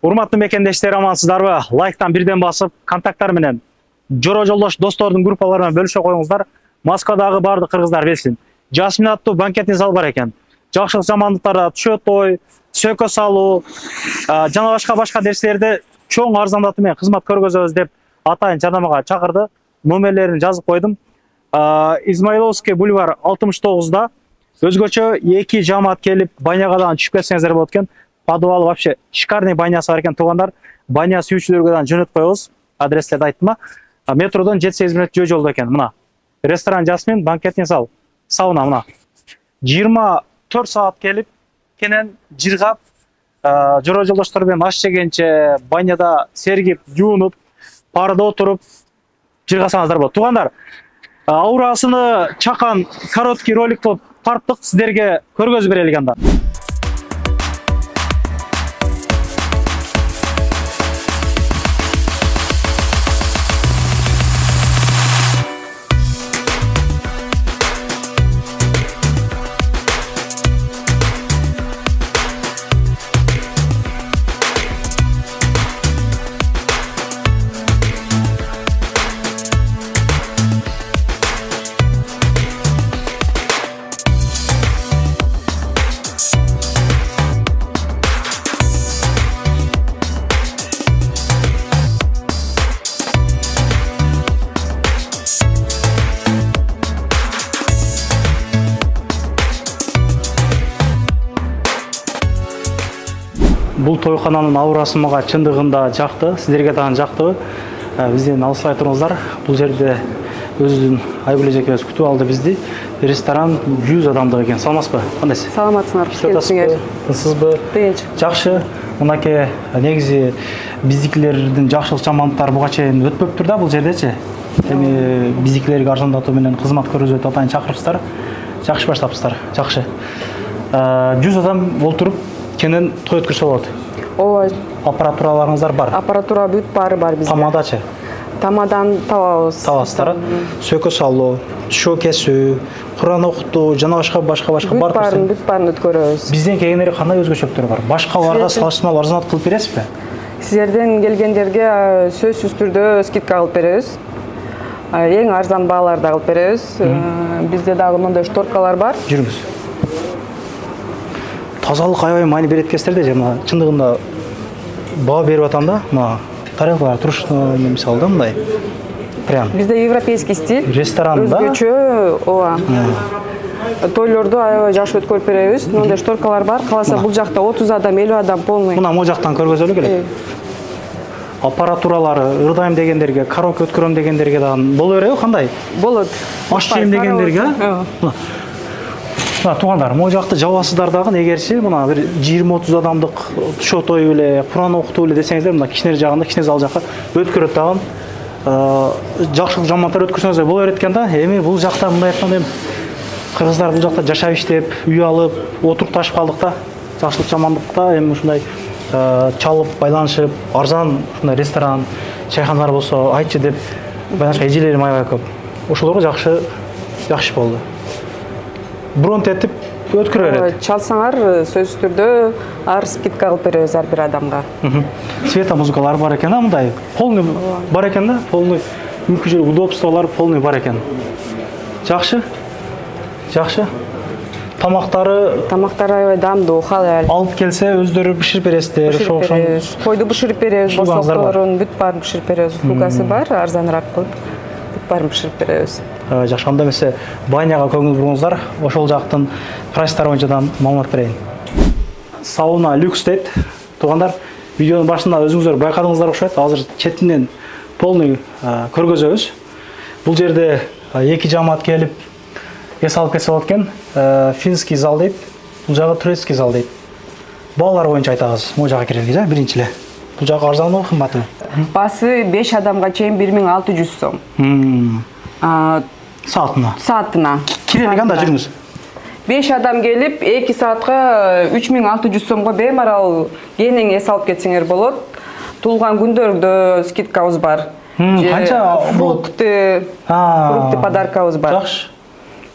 Урматтуу мекендештер, амансыздарбы? Лайктан бирден басып, контакттар менен Жора жолдош достордун группалары менен бөлүшө коюңуздар. Москвадагы бардык кыргыздар билсин. Жасмин аттуу банкетный зал бар экен. Жакшылык жамандыктарда түшө той, сөкө салуу, жана башка нерселерди чоң арзандатуу менен кызмат көргөзөбүз деп атайын жарнамага чакырды. Номерлерин жазып койдум. Измайловский бульвар 69да өзгөчө эки жамаат келип банягадан түшүп кетсеңиздер болот экен. Подвал вообще шикарный банясы бар экен, туугандар. Баня сүйүүчүлөргө да жөнөтүп коебуз. Адрестерди айттым. Метродон 7-8 мүнөт жөө жолдо экен. Мына ресторан Жасмин, банкетный зал, сауна мына. 24 саат келип, кенен жыргап, жора жолдоштор менен аш жегенче, баняда сергип, жуунуп, парда отуруп жыргасаңыздар болот. Туугандар, аурасыны чакан короткий ролик кылып тарттык, сиздерге көргөзүп берели анда. Бул тойкананын аурасы мага чындыгында жакты, сиздерге дагы жакты. Бизден алыспай туруңуздар. Бул жерде өзүнүн Айгүл эжекебиз күтүп алды бизди. Ресторан 100 адамдык экен. Саламатсызбы? Кандайсыз? Саламатсыңар, келиңиздер. Тынчсызбы? Тынч. Жакшы. Мынаке негизи биздикилердин жакшылык жамандыктары буга чейин өтпөптүр да бул жердечи. Эми биздикилерге арзандатуу менен кызмат көрсөтүп атайын чакырыпсыздар. Жакшы баштапсыздар. Жакшы. 100 адам олтуруп кенен той өткөрсө болот. Ооба. Аппаратураларыңыздар бар. Аппаратура бүт баары бар бизде. Тамадачы. Тамадан табабыз. Табасыздар. Сөкө салуу, түшө кесүү, Куран окутуу, жана башка бар. Бүт баарын өткөрөбүз. Бизден келгендерге кандай өзгөчөлүктөр бар? Башкаларга салыштырмалуу арзандат кылып бересизби? Сиздерден келгендерге сөзсүз түрдө скидка кылып беребиз. Эң арзан бааларда кылып беребиз. Бизде дагы мындай шторкалар бар. Жүрүңүз. Тазалык аябай маани берет экенсиздер жана чындыгында баа берип атам да. Мына тарелкалар турушуна мисалы да мындай. Прям. Бизде европейский стиль. Ресторанда өзгөчө, ооба. Тойлорду аябай жакшы өткөрүп беребиз. Мындай шторкалар бар. Каласа бул жакта 30 адам, 50 адам полный. Мына могу жактан көргөзөлү келет. Аппаратуралары ырдайм дегендерге, караоке өткөрөм дегендерге дагы боло береби кандай? Болот. Аш жейм дегендерге. Мына туугандар, могу жакты жабасыздар дагы, эгерчи мына бир 20-30 адамдык түшө той эле, Куран окутуу эле десеңиздер, мына кичине жагында, кичине зал жакка өткөрөт дагы. Жакшылык жамандыктар өткөрсөңүздөр боло берет экен да. Эми бул жакта мындай айтканда эми кыргыздар бул жакта жашап иштеп, үй алып, отурукташып калдык да. Жакшылык жамандыкта эми ушундай чалып, байланышып, арзан ушундай ресторан, чайханалар болсо айтчы деп байланышка эжелерим аябай көп. Ошолорго жакшы болду. Бронт этип өткөрө берет. Чалсаңар сөзсүз түрдө ар скидка кылып беребиз ар бир адамга. Света музыкалар бар экен, мындай полный бар экен да, полный мүмкүнчүлүк, удобстволор полный бар экен. Жакшы. Тамактары аябай даамдуу, халал. Алып келсе өздөрү биширип бересиздер, ошол. Койду биширип беребиз, борсокторун бүт баарын биширип беребиз. Услугасы бар, арзаныраак кылып бүт баарын биширип беребиз. Жакшы, анда эмесе баняга көңүл буруңуздар, ошол жактын прайстары боюнча да маалымат берейин. Сауна люкс дейт. Туугандар, видеонун башында өзүңүздөр байкадыңыздар окшойт. Азыр четинен полный көргөзөбүз. Бул жерде эки жамаат келип эс алып кетсе болот экен. Финский зал дейт. Бул жагы турецкий зал дейт. Баалар боюнча айтабыз. Могу жакка кирелик, биринчи эле. Бул жагы арзанбы, кымбатбы? Басы 5 адамга чейин 1600 сом. Саатына. Кирелик анда жүрүңүз. 5 адам келип, 2 саатка 3600 сомго беймарал кенен эс алып кетсеңер болот. Туулган күндөрдө скидкабыз бар. Канча фрукты подаркабыз бар. Жакшы.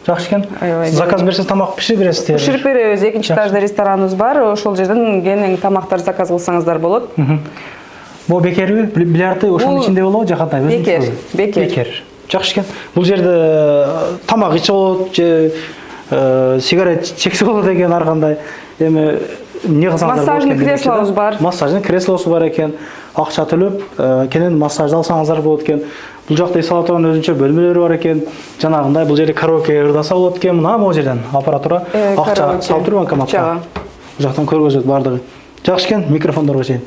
Жакшы экен. Аябай. Заказ берсеңиз тамак пиширип бересиздер. Пиширип беребиз. Экинчи этажда рестораныбыз бар. Ошол жерден кенен тамактар заказ кылсаңыздар болот. Бул бекерби? Бильярды ошонун ичинде болобу же кандай? Бекер. Бекер. Жакшы экен. Бул жерде тамак ичсе болот же сигарет чексе болот экен ар кандай. Эми эмне кылсаңыздар болот? Массажный креслобуз бар. Массажный креслосу бар экен. Акча төлөп, кенен массажды алсаңыздар болот экен. Бул жакта эс ала турган өзүнчө бөлмөлөрү бар экен. Жанагындай бул жерде караоке ырдаса болот экен. Мына могу жерден аппаратура акча салып туруп банкоматка. Бул жактан көргөзөт бардыгы. Жакшы экен, микрофондорго чейин.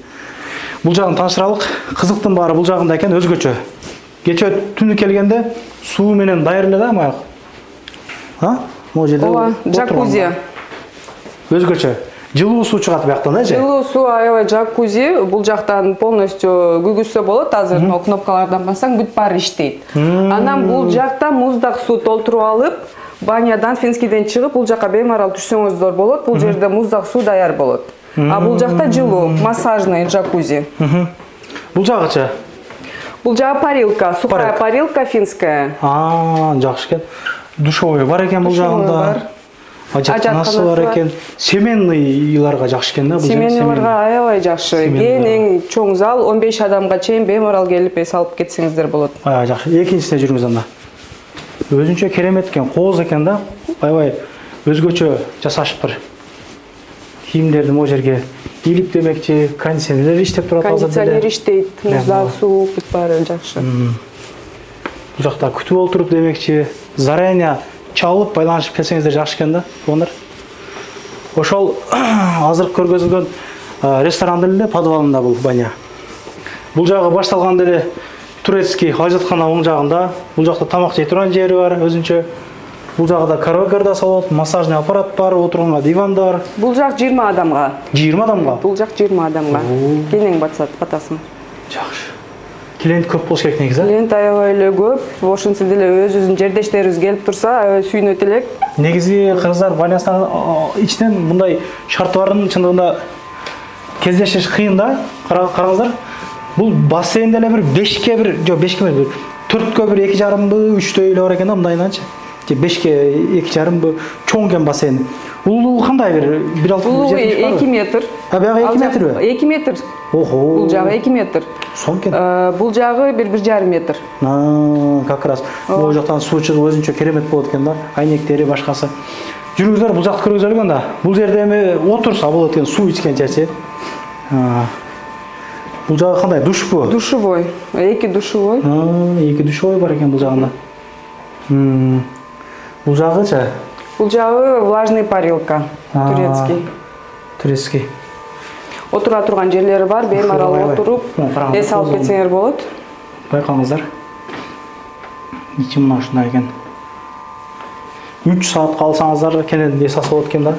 Бул жагын таныштыралык. Кызыктын баары бул жагында экен, өзгөчө. Кече түнү келгенде суу менен дайыр эле да маяк. Могу жерде джакузи. Өзгөчө. Жылуу суу чыгат бияктан, же? Жылуу суу, аябай джакузи. Бул жактан полностью күгүзсө болот. Азыр кнопкалардан бассаң бүт баары иштейт. Анан бул жакта муздак суу толтуруп алып, банядан, финскийден чыгып, бул жака беймарал түшсөңүздөр болот. Бул жерде муздак суу даяр болот. А бул жакта жылуу, массажный джакузи. Бул жагычы? Бул жагы парилка, сухая парилка финская. Жакшы экен. Душевой бар экен бул жагында. Ажатканасы бар экен. Семейныйларга жакшы экен да бул жер. Семейныйларга аябай жакшы. Эң чоң зал 15 адамга чейин беймарал келип эс алып кетсеңиздер болот. Аябай жакшы. Экинчисине жүрүңүз анда. Өзүнчө керемет экен, кооз экен да. Аябай өзгөчө жасашыптыр. Кийимдерди могу жерге илип демекчи, кондиционерлер иштеп турат азыр деле. Кондиционер иштейт, муздак суу бүт баары жакшы. Бул жакта күтүп олтуруп демекчи, заранее чалып байланышып келсеңиздер жакшы экен да, онор. Ошол азыр көргөзүлгөн ресторандын эле подвалында бул баня. Бул жагы башталганда эле турецкий ажаткана оң жагында. Бул жакта тамак жей турган жери бар өзүнчө. Бул жагда караоке да салот, массажный аппарат бар, отурганга диван да бар. Бул жак 20 адамга. 20 адамга? Бул жак 20 адамга. Кенен батасың. Жакшы. Клиент көп болуш керек негизи. Клиент аябай эле көп. Ошентсе деле өзүбүздүн жердештерибиз келип турса, аябай сүйүнөт элек. Негизи кыргыздар банясынан ичинен мындай шарты барын чындыгында кездешиш кыйын да. Караңыздар. Бул бассейнде эле бир 5ке бир, жок 5ке эмес, 4кө бир 2,5 3 эле бар экен да мындайынанчы. 5ке 2,5 чоң экен бассейн. Улуулугу кандай бир 1,6 2 метр. Бияга 2 метрби? 2 метр. Охо. Бул жагы 2 метр. Сом экен. Бул жагы 1,5 метр. Как раз. Бул жактан суу чыгып өзүнчө керемет болот экен да. Айнектери башкасы. Жүрүңүздөр бул жакты көргөзөлгөн да. Бул жерде эми отурса болот экен суу ичкенчечи. Бул жагы кандай? Душпу? Душевой. 2 душевой. 2 душевой бар экен бул жагында. Бул жагычы? Бул жагы влажный парилка. Турецкий. Турецкий. Отура турган жерлери бар, беймарал отуруп, эс алып кетсеңер болот. Байкаңыздар. Ичи мына ушундай экен. 3 саат калсаңыздар кенен эс алса болот экен да.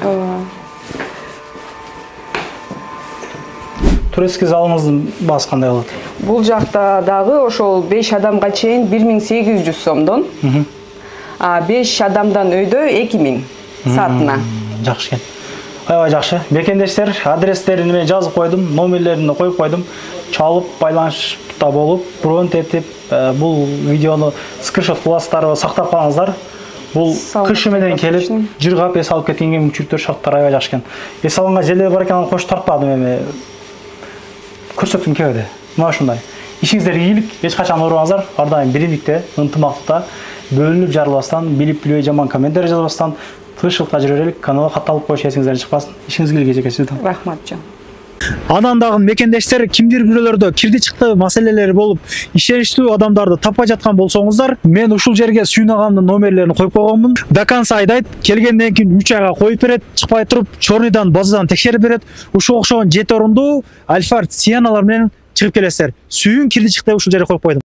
Турецкий залыңыздын баасы кандай болот? Бул жакта дагы ошол 5 адамга чейин 1800 сомдон. 5 адамдан өйдө 2000 саатына. Жакшы экен. Аябай жакшы. Бекендештер, адрестерин мен жазып койдум, номерлерин коюп койдум. Чалып байланышта болуп, бронь тетип, бул видеону скриншот кыласыздар, сактап калыңыздар. Бул кышы менен келип, жыргап эс алып кеткенге мүмкүнчүлүктөр шарттар аябай жакшы экен. Эс алганга жерлер бар экен, аны кош тартпадым эми. Көрсөткүм келди. Мына ушундай. Ишиңиздер ийгилик, эч качан оорубаңыздар. Ар дайым биримдикте, ынтымактыкта, бөлүнүп жарылбастан, билип-билбей жаман комментарий жазбастан, тынччылыкта жүрө берелик. Каналга катталып коюш эсиңизден чыкпасын. Ишиңиз келгенге жекесизден. Рахмат жан. Анан дагы мекендештер, кимдир бирөөлөрдө кирди чыкты маселелери болуп, ишеничтүү адамдарды таппай жаткан болсоңуздар, мен ушул жерге Сүйүн агамдын номерлерин коюп койгонмун. До конца айдайт, келгенден кийин 3 айга коюп берет, чыкпай туруп, чорныйдан, базадан текшерип берет. Ушуга окшогон 7 орундуу Альфард Сиеналар менен чыгып келесиздер. Сүйүн кирди чыкты ушул жерге коюп койдум.